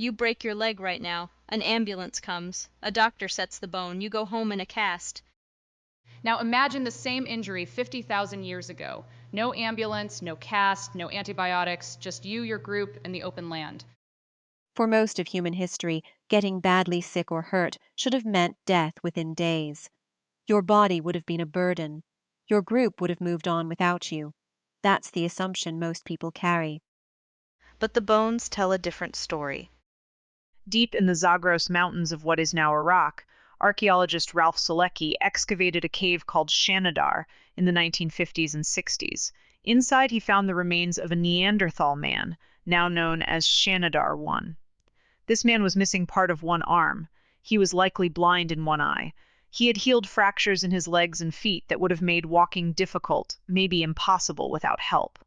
You break your leg right now. An ambulance comes. A doctor sets the bone. You go home in a cast. Now imagine the same injury 50,000 years ago. No ambulance, no cast, no antibiotics, just you, your group, and the open land. For most of human history, getting badly sick or hurt should have meant death within days. Your body would have been a burden. Your group would have moved on without you. That's the assumption most people carry. But the bones tell a different story. Deep in the Zagros Mountains of what is now Iraq, archaeologist Ralph Selecki excavated a cave called Shanidar in the 1950s and 60s. Inside, he found the remains of a Neanderthal man, now known as Shanidar I. This man was missing part of one arm. He was likely blind in one eye. He had healed fractures in his legs and feet that would have made walking difficult, maybe impossible, without help.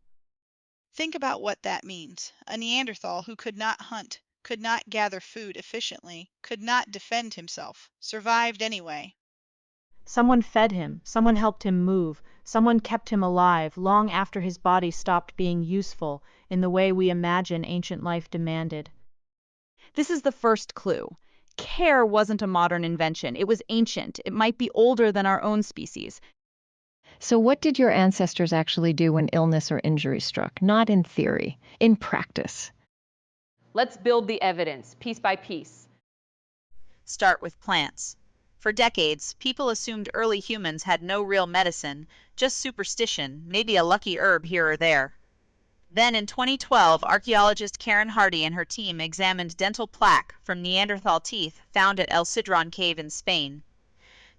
Think about what that means. A Neanderthal who could not hunt, could not gather food efficiently, could not defend himself, survived anyway. Someone fed him, someone helped him move, someone kept him alive long after his body stopped being useful in the way we imagine ancient life demanded. This is the first clue. Care wasn't a modern invention. It was ancient. It might be older than our own species. So what did your ancestors actually do when illness or injury struck? Not in theory, in practice. Let's build the evidence, piece by piece. Start with plants. For decades, people assumed early humans had no real medicine, just superstition, maybe a lucky herb here or there. Then in 2012, archaeologist Karen Hardy and her team examined dental plaque from Neanderthal teeth found at El Sidrón cave in Spain.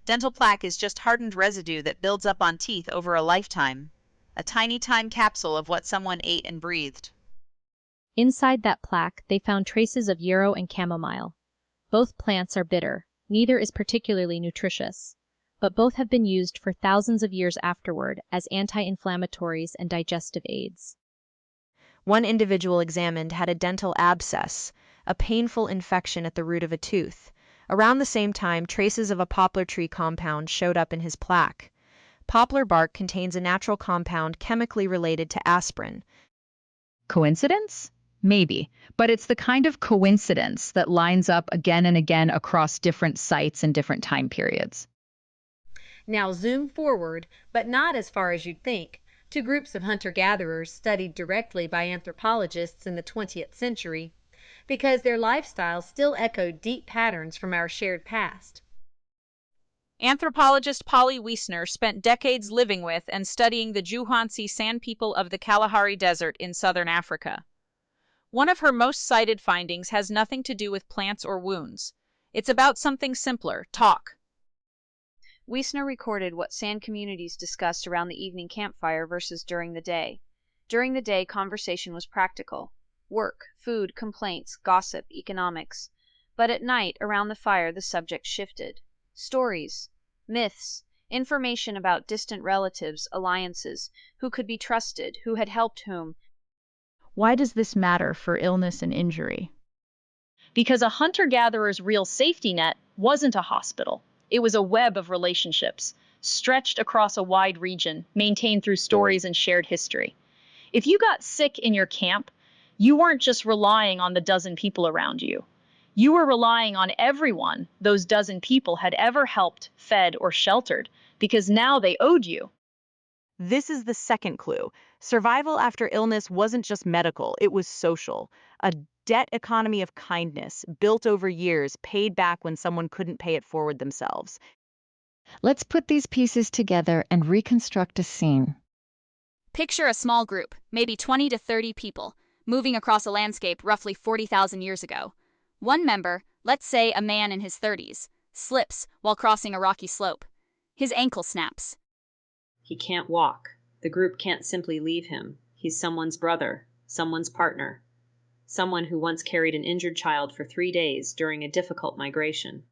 Dental plaque is just hardened residue that builds up on teeth over a lifetime, a tiny time capsule of what someone ate and breathed. Inside that plaque, they found traces of yarrow and chamomile. Both plants are bitter, neither is particularly nutritious, but both have been used for thousands of years afterward as anti-inflammatories and digestive aids. One individual examined had a dental abscess, a painful infection at the root of a tooth. Around the same time, traces of a poplar tree compound showed up in his plaque. Poplar bark contains a natural compound chemically related to aspirin. Coincidence? Maybe, but it's the kind of coincidence that lines up again and again across different sites and different time periods. Now zoom forward, but not as far as you'd think, to groups of hunter-gatherers studied directly by anthropologists in the 20th century, because their lifestyles still echoed deep patterns from our shared past. Anthropologist Polly Wiessner spent decades living with and studying the Juhansi San people of the Kalahari Desert in southern Africa. One of her most cited findings has nothing to do with plants or wounds. It's about something simpler, talk. Wiessner recorded what San communities discussed around the evening campfire versus during the day. During the day, conversation was practical. Work, food, complaints, gossip, economics. But at night, around the fire, the subject shifted. Stories, myths, information about distant relatives, alliances, who could be trusted, who had helped whom. Why does this matter for illness and injury? Because a hunter-gatherer's real safety net wasn't a hospital. It was a web of relationships, stretched across a wide region, maintained through stories and shared history. If you got sick in your camp, you weren't just relying on the dozen people around you. You were relying on everyone those dozen people had ever helped, fed, or sheltered, because now they owed you. This is the second clue. Survival after illness wasn't just medical, it was social. A debt economy of kindness, built over years, paid back when someone couldn't pay it forward themselves. Let's put these pieces together and reconstruct a scene. Picture a small group, maybe 20 to 30 people, moving across a landscape roughly 40,000 years ago. One member, let's say a man in his 30s, slips while crossing a rocky slope. His ankle snaps. He can't walk. The group can't simply leave him. He's someone's brother, someone's partner, someone who once carried an injured child for 3 days during a difficult migration.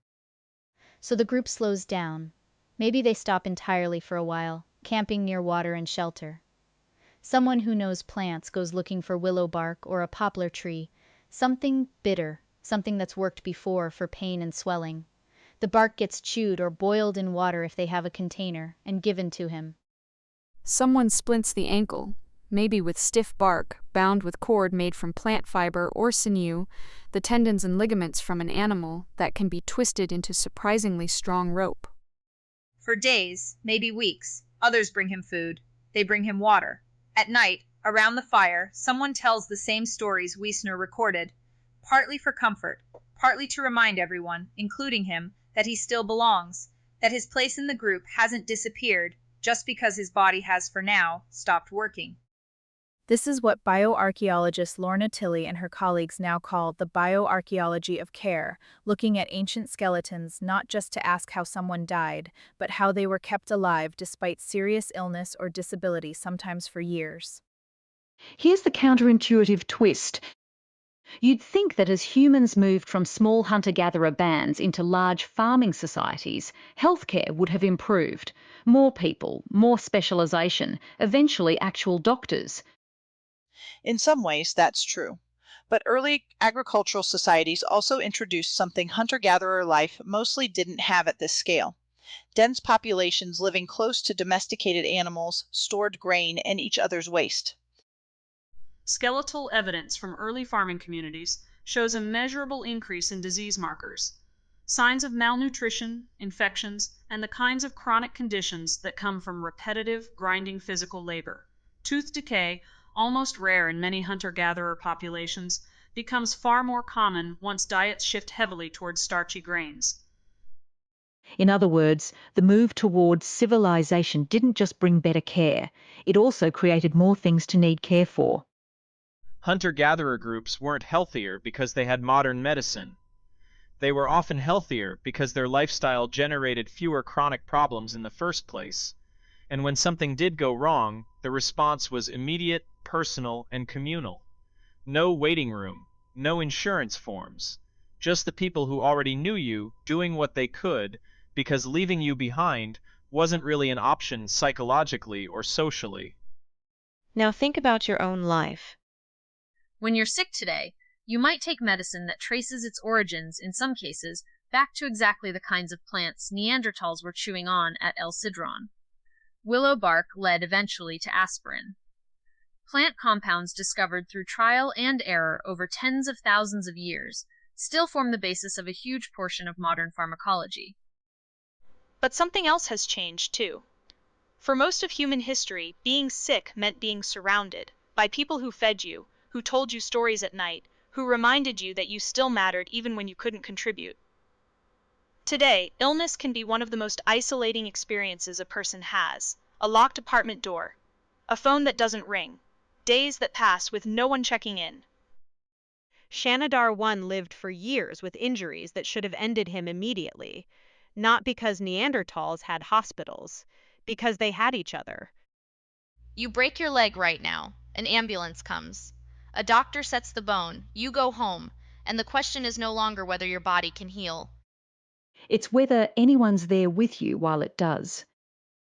So the group slows down. Maybe they stop entirely for a while, camping near water and shelter. Someone who knows plants goes looking for willow bark or a poplar tree, something bitter, something that's worked before for pain and swelling. The bark gets chewed or boiled in water if they have a container, and given to him. Someone splints the ankle. maybe with stiff bark, bound with cord made from plant fiber or sinew, the tendons and ligaments from an animal that can be twisted into surprisingly strong rope. For days, maybe weeks, others bring him food. They bring him water. At night, around the fire, someone tells the same stories Wiessner recorded, partly for comfort, partly to remind everyone, including him, that he still belongs, that his place in the group hasn't disappeared just because his body has, for now, stopped working. This is what bioarchaeologist Lorna Tilley and her colleagues now call the bioarchaeology of care, looking at ancient skeletons not just to ask how someone died, but how they were kept alive despite serious illness or disability, sometimes for years. Here's the counterintuitive twist. You'd think that as humans moved from small hunter-gatherer bands into large farming societies, healthcare would have improved. More people, more specialization, eventually actual doctors. In some ways, that's true. But early agricultural societies also introduced something hunter-gatherer life mostly didn't have at this scale. Dense populations living close to domesticated animals, stored grain, and each other's waste. Skeletal evidence from early farming communities shows a measurable increase in disease markers, signs of malnutrition, infections, and the kinds of chronic conditions that come from repetitive, grinding physical labor. Tooth decay, almost rare in many hunter-gatherer populations, becomes far more common once diets shift heavily towards starchy grains. In other words, the move towards civilization didn't just bring better care, it also created more things to need care for. Hunter-gatherer groups weren't healthier because they had modern medicine. They were often healthier because their lifestyle generated fewer chronic problems in the first place. And when something did go wrong, the response was immediate, personal, and communal. No waiting room, no insurance forms. Just the people who already knew you doing what they could, because leaving you behind wasn't really an option psychologically or socially. Now think about your own life. When you're sick today, you might take medicine that traces its origins, in some cases, back to exactly the kinds of plants Neanderthals were chewing on at El Sidrón. Willow bark led eventually to aspirin. Plant compounds discovered through trial and error over tens of thousands of years still form the basis of a huge portion of modern pharmacology. But something else has changed, too. For most of human history, being sick meant being surrounded by people who fed you, who told you stories at night, who reminded you that you still mattered even when you couldn't contribute. Today, illness can be one of the most isolating experiences a person has. A locked apartment door, a phone that doesn't ring, days that pass with no one checking in. Shanidar 1 lived for years with injuries that should have ended him immediately, not because Neanderthals had hospitals, because they had each other. You break your leg right now, an ambulance comes. A doctor sets the bone, you go home, and the question is no longer whether your body can heal. It's whether anyone's there with you while it does.